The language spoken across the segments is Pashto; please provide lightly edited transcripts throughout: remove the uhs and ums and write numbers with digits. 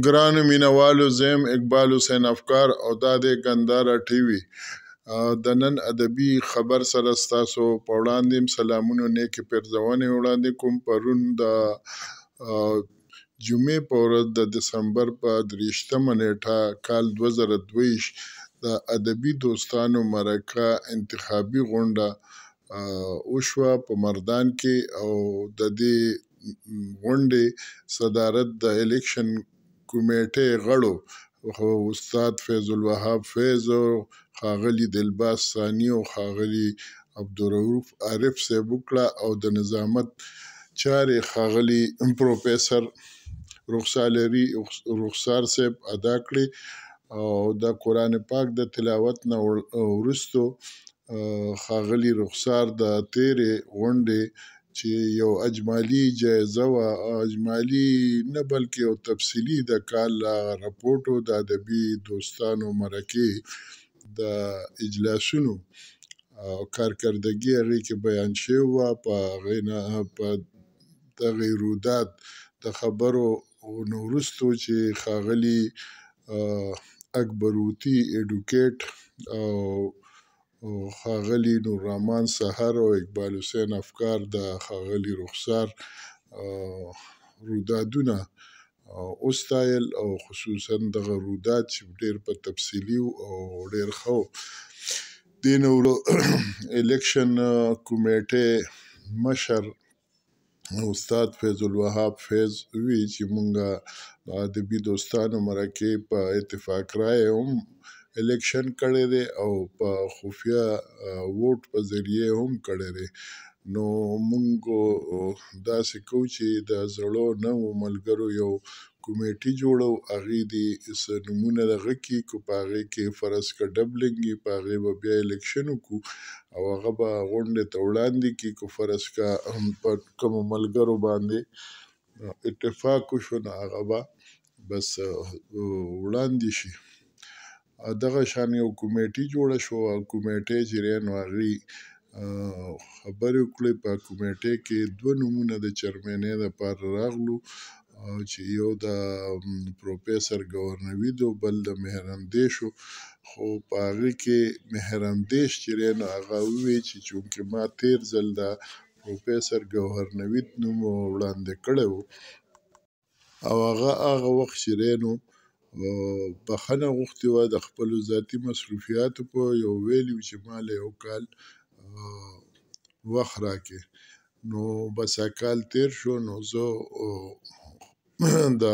ګرانو مینوالو، زه یم اقبال حسین افکار او دا دی ګندهاره ټي وي. د نن ادبي خبر سره ستاسو په وړاندې سلامونه نیکې پرځونې وړاندې کوم. پرون د جمعې په ورځ د دسمبر په 23 نیټه کال 2022 د ادبي دوستانو مرکه انتخابي غونډه وشوه په مردان کې، او د دې غونډې صدارت د الیکشن کمیټې غړو استاد فیض الوهاب فیض او ښاغلي دلباس ثاني او ښاغلي عبدالرؤف عارف صاحب وکړه، او د نظامت چارې ښاغلي پروفیسر رخسار صاحب ادا کړې. او د قرآن پاک د تلاوت نه وروستو ښاغلي رخسار د تیرې غونډې چې یو اجمالي جایزه وه، اجمالي نه بلکې یو تفصیلي د کال رپورټ د ادبي دوستانو مرکې د اجلاسونو کارکردګي هغې کې بیان شوې وه. په هغې نه په دغې رودات د خبرو نه وروستو چې ښاغلي اکبروتی ایډوکیټ او ښاغلي نوررحمان سحر او اقبال حسین افکار د ښاغلي رخسار رودادونه وستایل، او خصوصا دغه رودات چې ډېر په تفصیلي او ډېر ښه و. دې نه الیکشن کمیټې مشر استاد فیض الوهاب فیض وی چې مونږه د ادبي دوستانو مرکې په اتفاق رایې هم الیکشن کړی دی او په خفیه ووټ په ذریعه هم کړی دی. نو مونږ داسې کوو چې د زړو نوو ملګرو یو کمیټې جوړو، هغې دې څه نومونه دغه کړي، که په هغې کې فرض که ډبلینګ وي په هغې به بیا الیکشن وکړو او هغه به غونډې ته وړاندې کړي. که فرض که په کومو ملګرو باندې اتفاق وشو نو هغه به بس وړاندې شي. دغه شان یو کمیټې جوړه شوه، کمیټې چې دی نو هغې خبرې وکړې. په کمیټې کې 2 نومونه د چیرمنۍ دپاره راغلو، چې یو د پروفیسر ګورنوید او بل د مهراندیش و. خو په هغې کې مهراندیش چې دی نو هغه وویل چې چونکې ما تیر ځل د پروفیسر ګوهرنوید نوم وړاندې کړی و او هغه وخت چې دی نو بخښنه غوښتې وه د خپلو ذاتي مصروفیاتو په یو ویلي و چې ما له یو کال وخت راکړې. نو بس کال تیر شو، نو زه د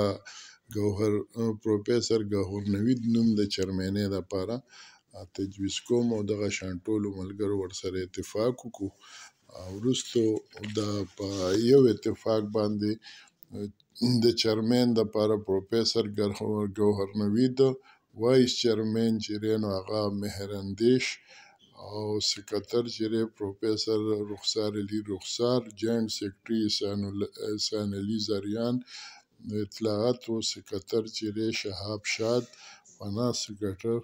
پروفیسر ګوهرنوید نوم د چیرمنۍ دپاره تجویز کوم او دغه شان ټولو ملګرو ورسره اتفاق وکړو. وروستو په یو اتفاق باندې د چیرمن دپاره پروفیسر ګوهرنوید، وایس چیرمن چې دی نو هغه مهراندیش، او سکرتر چې دی پروفیسر رخسار علي رخسار، جوینټ سیکرټري احسان علي زریان، د اطلاعاتو سکرتر چې دی شهاب شاد، فناس سکرتر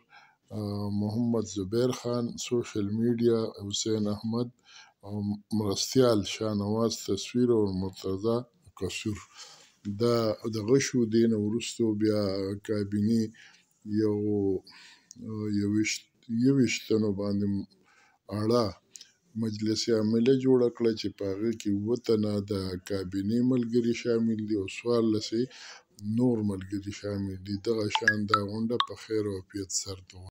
محمد زبیر خان، سوشل میډیا حسین احمد، او مرستیال شاهنواز تصویر او مرتضی قصور. دا دغه شو. دې نه وروستو بیا کابینې یوویشت تنو باندې اړه مجلس عامله جوړه کړه چې په هغې کې 7 تنه د کابینې ملګري شامل دي او 14 نور ملګري شامل دي. دغه شان دا غونډه په خیر او عافیت سرته